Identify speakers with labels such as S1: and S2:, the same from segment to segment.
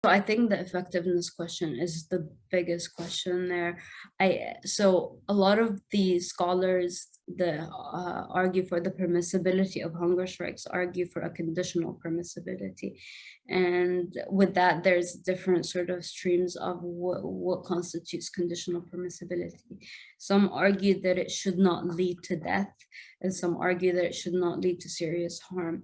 S1: So I think the effectiveness question is the biggest question there. So a lot of the scholars that argue for the permissibility of hunger strikes argue for a conditional permissibility, and with that, there's different sort of streams of what constitutes conditional permissibility. Some argue that it should not lead to death, and some argue that it should not lead to serious harm.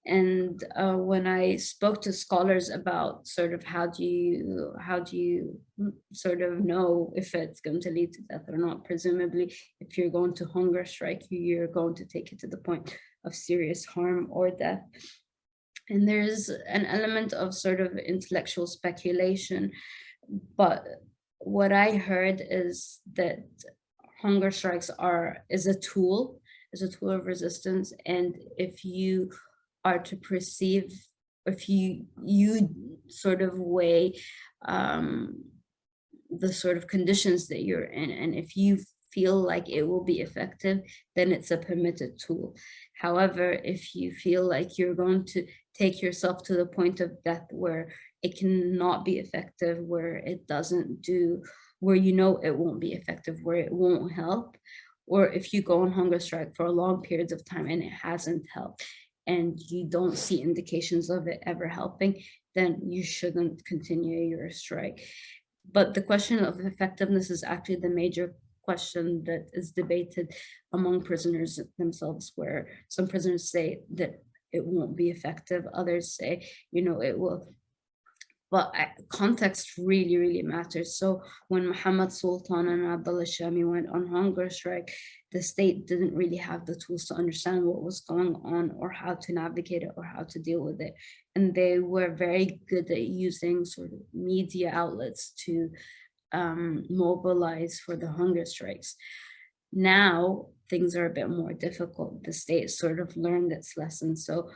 S1: And when I spoke to scholars about sort of how do you sort of know if it's going to lead to death or not, presumably if you're going to hunger strike, you're going to take it to the point of serious harm or death. And there's an element of sort of intellectual speculation, but what I heard is that hunger strikes is a tool of resistance, and if you are to perceive, if you sort of weigh the sort of conditions that you're in, and if you feel like it will be effective, then it's a permitted tool. However, if you feel like you're going to take yourself to the point of death where it cannot be effective, where it doesn't do, where you know it won't be effective, where it won't help, or if you go on hunger strike for long periods of time and it hasn't helped, and you don't see indications of it ever helping, then you shouldn't continue your strike. But the question of effectiveness is actually the major question that is debated among prisoners themselves, where some prisoners say that it won't be effective, others say, it will. But context really, really matters. So when Muhammad Sultan and Abdullah Shami went on hunger strike, the state didn't really have the tools to understand what was going on or how to navigate it or how to deal with it. And they were very good at using sort of media outlets to mobilize for the hunger strikes. Now things are a bit more difficult. The state sort of learned its lesson. So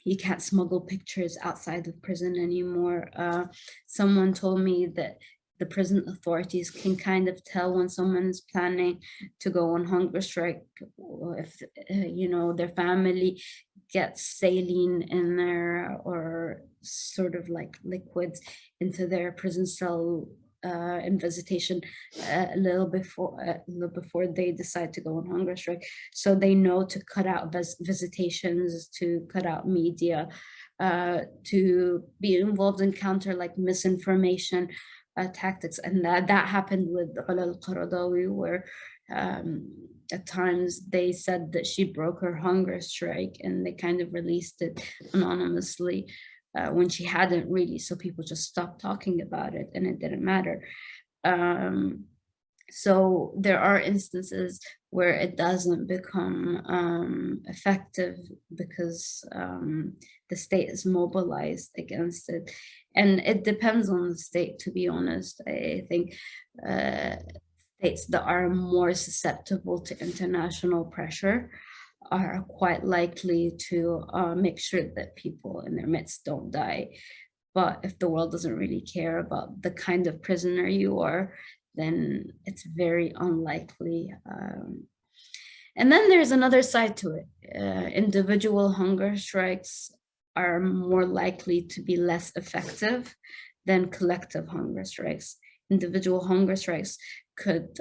S1: you can't smuggle pictures outside of prison anymore. Someone told me that the prison authorities can kind of tell when someone is planning to go on hunger strike, if their family gets saline in there or sort of like liquids into their prison cell in visitation a little before they decide to go on hunger strike, so they know to cut out visitations, to cut out media, to be involved in counter like misinformation tactics. And that happened with Ula al-Qaradawi, where at times they said that she broke her hunger strike and they kind of released it anonymously when she hadn't really. So people just stopped talking about it and it didn't matter. So there are instances where it doesn't become effective because the state is mobilized against it. And it depends on the state, to be honest. I think states that are more susceptible to international pressure are quite likely to make sure that people in their midst don't die. But if the world doesn't really care about the kind of prisoner you are, then it's very unlikely. And then there's another side to it. Individual hunger strikes are more likely to be less effective than collective hunger strikes. Individual hunger strikes could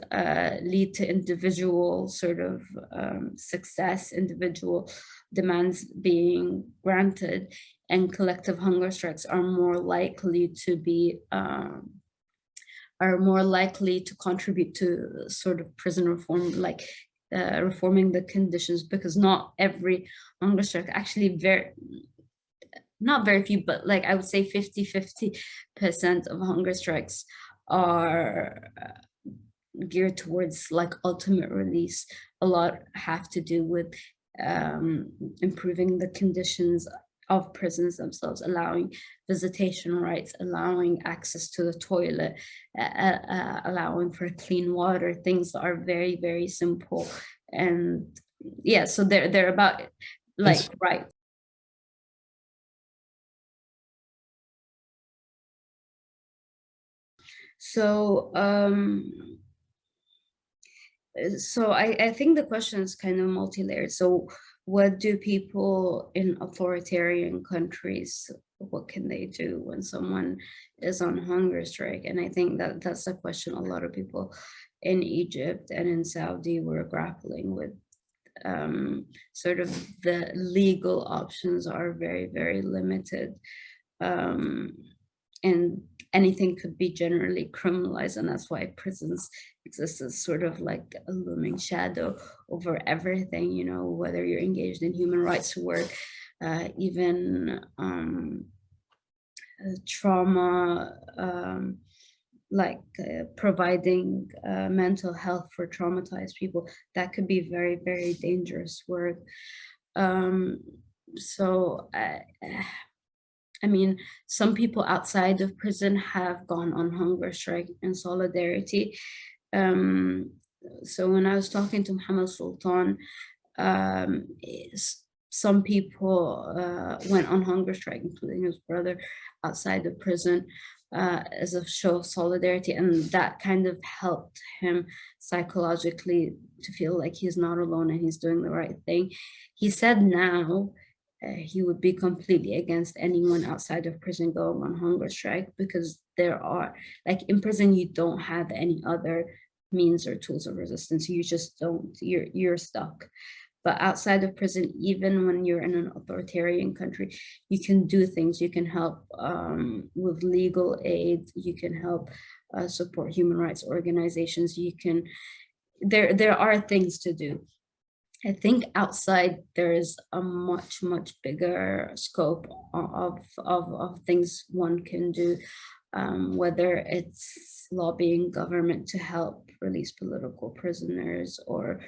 S1: lead to individual sort of success, individual demands being granted, and collective hunger strikes are more likely to be are more likely to contribute to sort of prison reform, like reforming the conditions, because not every hunger strike, actually not very few, but like I would say 50% of hunger strikes are geared towards like ultimate release. A lot have to do with improving the conditions of prisons themselves, allowing visitation rights, allowing access to the toilet, allowing for clean water. Things that are very, very simple. And yeah, so they're about like right. So I think the question is kind of multi-layered. So what do people in authoritarian countries, what can they do when someone is on hunger strike? And I think that that's a question a lot of people in Egypt and in Saudi were grappling with. Sort of the legal options are very, very limited. Um, and anything could be generally criminalized, and that's why prisons exist as sort of like a looming shadow over everything, you know, whether you're engaged in human rights work, even trauma, providing mental health for traumatized people, that could be very, very dangerous work. Um, so I mean, some people outside of prison have gone on hunger strike in solidarity. Um, so when I was talking to Muhammad Sultan, some people went on hunger strike, including his brother, outside of prison as a show of solidarity, and that kind of helped him psychologically to feel like he's not alone and he's doing the right thing. He said now he would be completely against anyone outside of prison going on hunger strike, because there are, like in prison, you don't have any other means or tools of resistance. You just don't, you're stuck. But outside of prison, even when you're in an authoritarian country, you can do things. You can help with legal aid. You can help support human rights organizations. You can, there are things to do. I think outside there is a much, much bigger scope of things one can do, whether it's lobbying government to help release political prisoners, or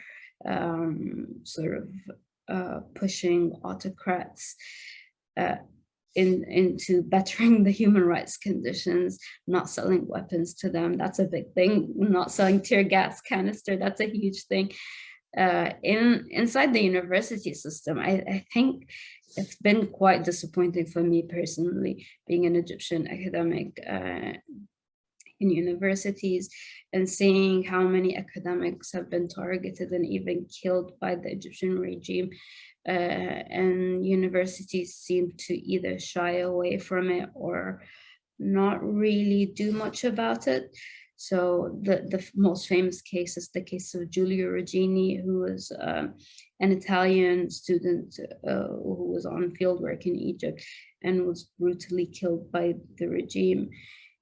S1: sort of pushing autocrats into bettering the human rights conditions, not selling weapons to them. That's a big thing. Not selling tear gas canister, that's a huge thing. Inside the university system, I think it's been quite disappointing for me personally, being an Egyptian academic in universities, and seeing how many academics have been targeted and even killed by the Egyptian regime. And universities seem to either shy away from it or not really do much about it. So the most famous case is the case of Giulio Regini, who was an Italian student who was on fieldwork in Egypt and was brutally killed by the regime.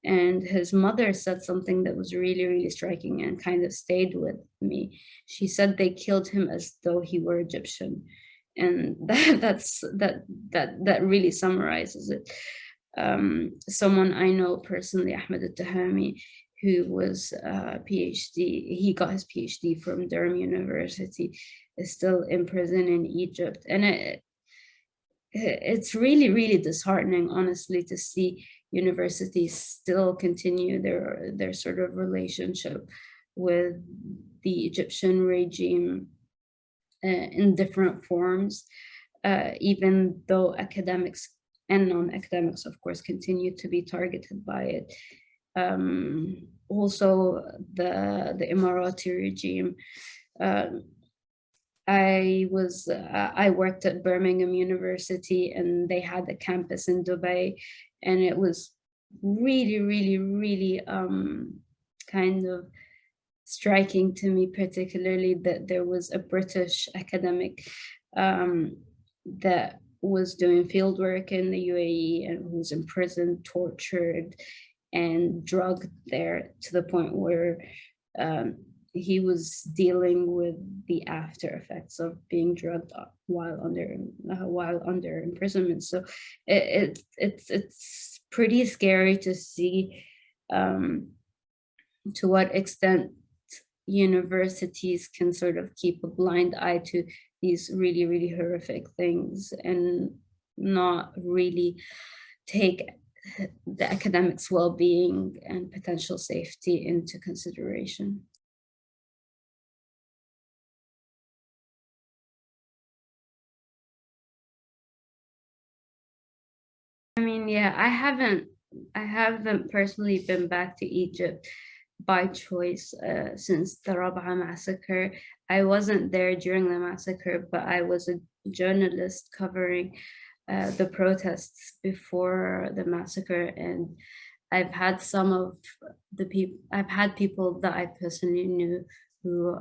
S1: And his mother said something that was really, really striking and kind of stayed with me. She said they killed him as though he were Egyptian. And that really summarizes it. Someone I know personally, Ahmed al-Tahami, who was a PhD, he got his PhD from Durham University, is still in prison in Egypt. And it's really, really disheartening, honestly, to see universities still continue their sort of relationship with the Egyptian regime in different forms, even though academics and non-academics, of course, continue to be targeted by it. Also, the Emirati regime. I worked at Birmingham University, and they had a campus in Dubai, and it was really, really, really kind of striking to me, particularly that there was a British academic that was doing fieldwork in the UAE and who was imprisoned, tortured, and drugged there to the point where he was dealing with the after effects of being drugged while under imprisonment. So it's pretty scary to see to what extent universities can sort of keep a blind eye to these really, really horrific things and not really take the academics' well-being and potential safety into consideration. I mean, yeah, I haven't personally been back to Egypt by choice since the Rabaa massacre. I wasn't there during the massacre, but I was a journalist covering the protests before the massacre, and I've had some of the people. I've had people that I personally knew who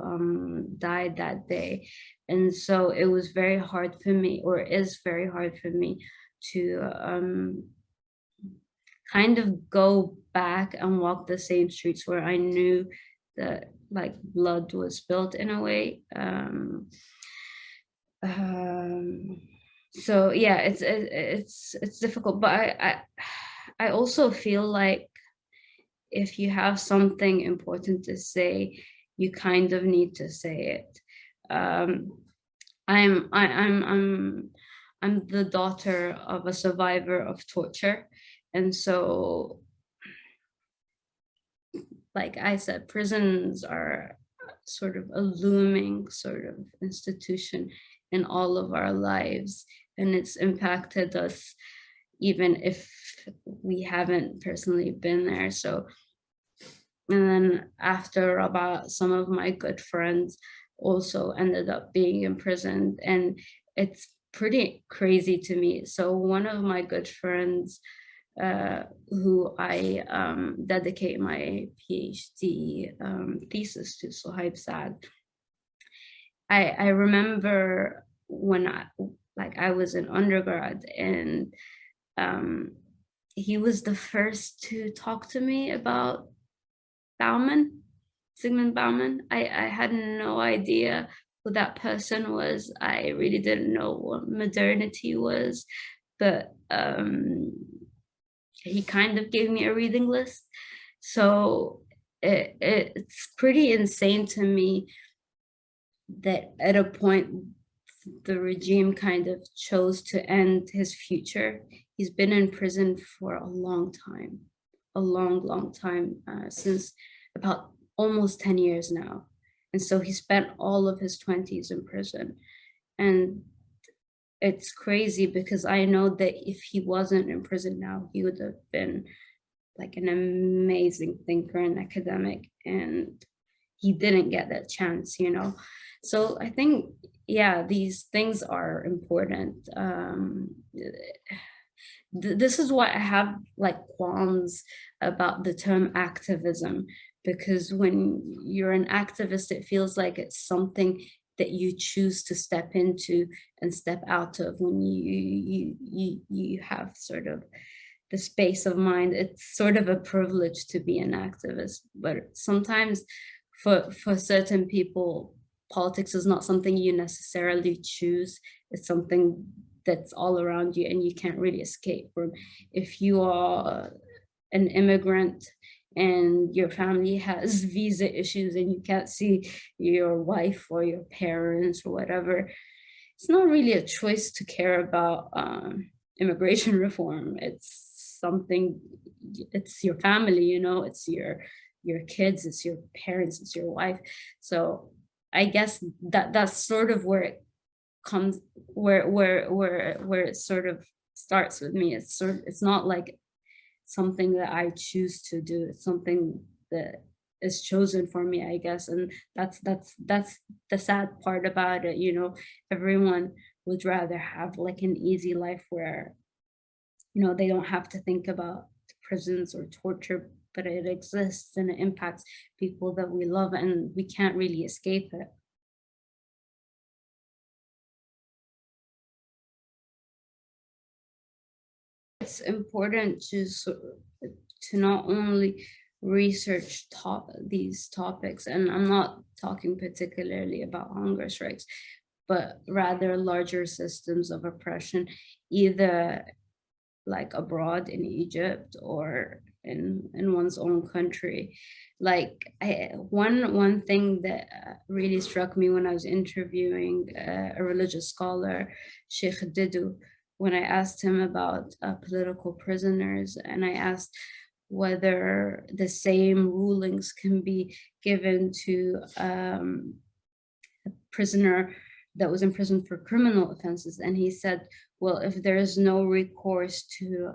S1: died that day, and so it was very hard for me, or is very hard for me, to kind of go back and walk the same streets where I knew that like blood was spilled in a way. Um, so yeah, it's difficult, but I also feel like if you have something important to say, you kind of need to say it. Um, I'm I, I'm the daughter of a survivor of torture, and so like I said, prisons are sort of a looming sort of institution in all of our lives, and it's impacted us even if we haven't personally been there. So, and then after about some of my good friends also ended up being imprisoned, and it's pretty crazy to me. So one of my good friends who I dedicate my PhD thesis to, Sohaib Saad. I remember when I was in undergrad, and um, he was the first to talk to me about Bauman, Sigmund Bauman. I had no idea who that person was. I really didn't know what modernity was, but he kind of gave me a reading list. So it's pretty insane to me that at a point the regime kind of chose to end his future. He's been in prison for a long time, a long time, since about almost 10 years now. And so he spent all of his 20s in prison. And it's crazy because I know that if he wasn't in prison now, he would have been like an amazing thinker and academic, and he didn't get that chance, you know. So I think, yeah, these things are important. This is why I have like qualms about the term activism, because when you're an activist, it feels like it's something that you choose to step into and step out of when you have sort of the space of mind. It's sort of a privilege to be an activist, but sometimes for certain people, politics is not something you necessarily choose. It's something that's all around you and you can't really escape from. If you are an immigrant and your family has visa issues and you can't see your wife or your parents or whatever, it's not really a choice to care about immigration reform. It's something, it's your family, you know, it's your kids, it's your parents, it's your wife. So I guess that's sort of where it comes, where it sort of starts with me. It's not like something that I choose to do. It's something that is chosen for me, I guess. And that's the sad part about it, you know. Everyone would rather have like an easy life where, you know, they don't have to think about prisons or torture, but it exists and it impacts people that we love and we can't really escape it. It's important to not only research these topics, and I'm not talking particularly about hunger strikes, but rather larger systems of oppression, either like abroad in Egypt or in one's own country. Like one thing that really struck me when I was interviewing a religious scholar, Sheikh Didu, when I asked him about political prisoners, and I asked whether the same rulings can be given to prisoner that was in prison for criminal offenses. And he said, well, if there is no recourse to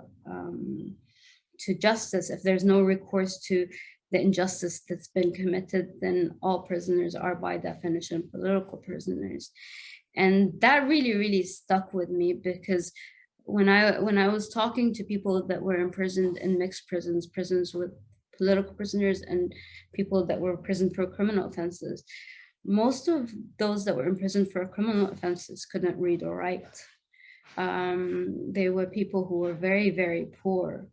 S1: justice, if there's no recourse to the injustice that's been committed, then all prisoners are by definition political prisoners. And that really, really stuck with me, because when I was talking to people that were imprisoned in mixed prisons, prisons with political prisoners and people that were imprisoned for criminal offenses, most of those that were imprisoned for criminal offenses couldn't read or write. They were people who were very, very poor.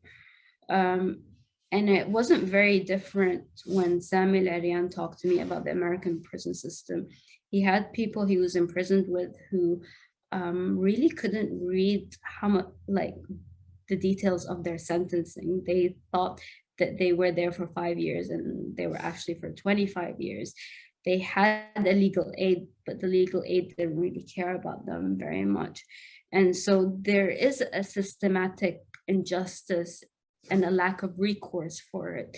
S1: Um, and it wasn't very different when Samuel Arian talked to me about the American prison system. He had people he was imprisoned with who really couldn't read how much, like, the details of their sentencing. They thought that they were there for 5 years and they were actually for 25 years. They had a legal aid, but the legal aid didn't really care about them very much. And so there is a systematic injustice and a lack of recourse for it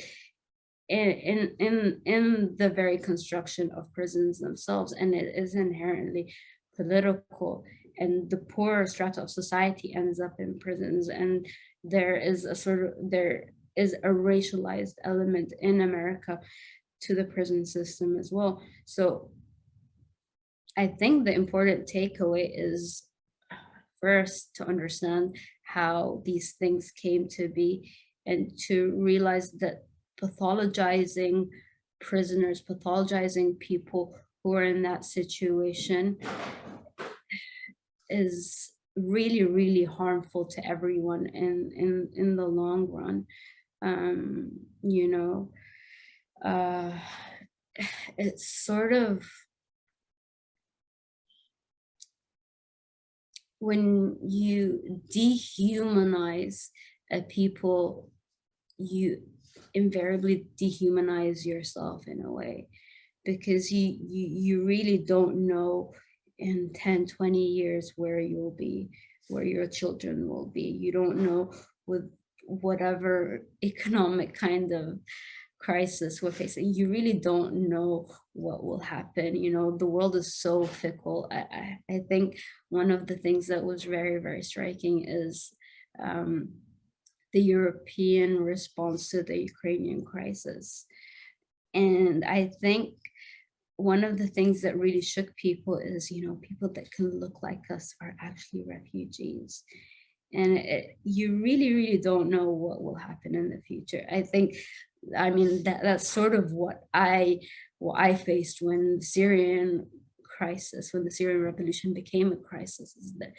S1: in the very construction of prisons themselves. And it is inherently political, and the poorer strata of society ends up in prisons. And there is a racialized element in America to the prison system as well. So I think the important takeaway is, first, to understand how these things came to be, and to realize that pathologizing prisoners, pathologizing people who are in that situation is really, really harmful to everyone in the long run. You know, it's sort of, when you dehumanize a people, you invariably dehumanize yourself in a way, because you really don't know in 10, 20 years where you'll be, where your children will be. You don't know, with whatever economic kind of crisis we're facing, you really don't know what will happen. You know, the world is so fickle. I think one of the things that was very, very striking is the European response to the Ukrainian crisis. And I think one of the things that really shook people is, people that can look like us are actually refugees. And you really, really don't know what will happen in the future. I mean, that's sort of what I faced when when the Syrian revolution became a crisis, is that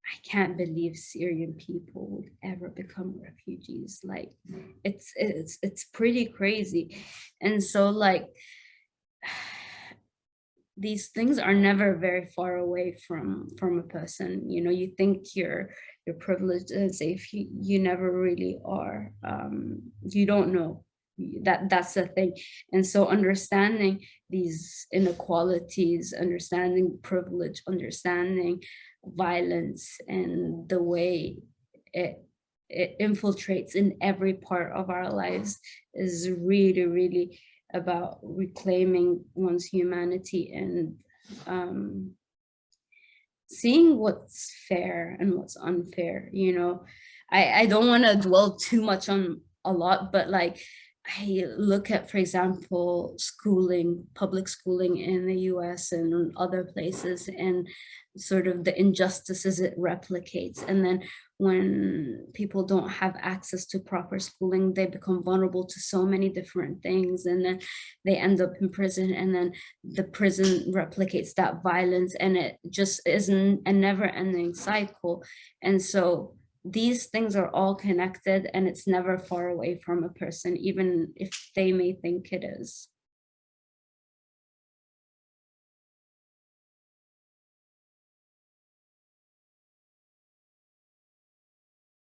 S1: I can't believe Syrian people would ever become refugees. Like, it's pretty crazy. And so, like, these things are never very far away from a person. You think you're privileged and safe. You never really are. You don't know. That's the thing. And so understanding these inequalities, understanding privilege, understanding violence, and the way it infiltrates in every part of our lives is really, really about reclaiming one's humanity, and seeing what's fair and what's unfair. I don't want to dwell too much on a lot, but, like, I look at, for example, public schooling in the US and other places, and sort of the injustices it replicates. And then when people don't have access to proper schooling, they become vulnerable to so many different things, and then they end up in prison, and then the prison replicates that violence, and it just isn't a never-ending cycle. And so these things are all connected, and it's never far away from a person, even if they may think it is.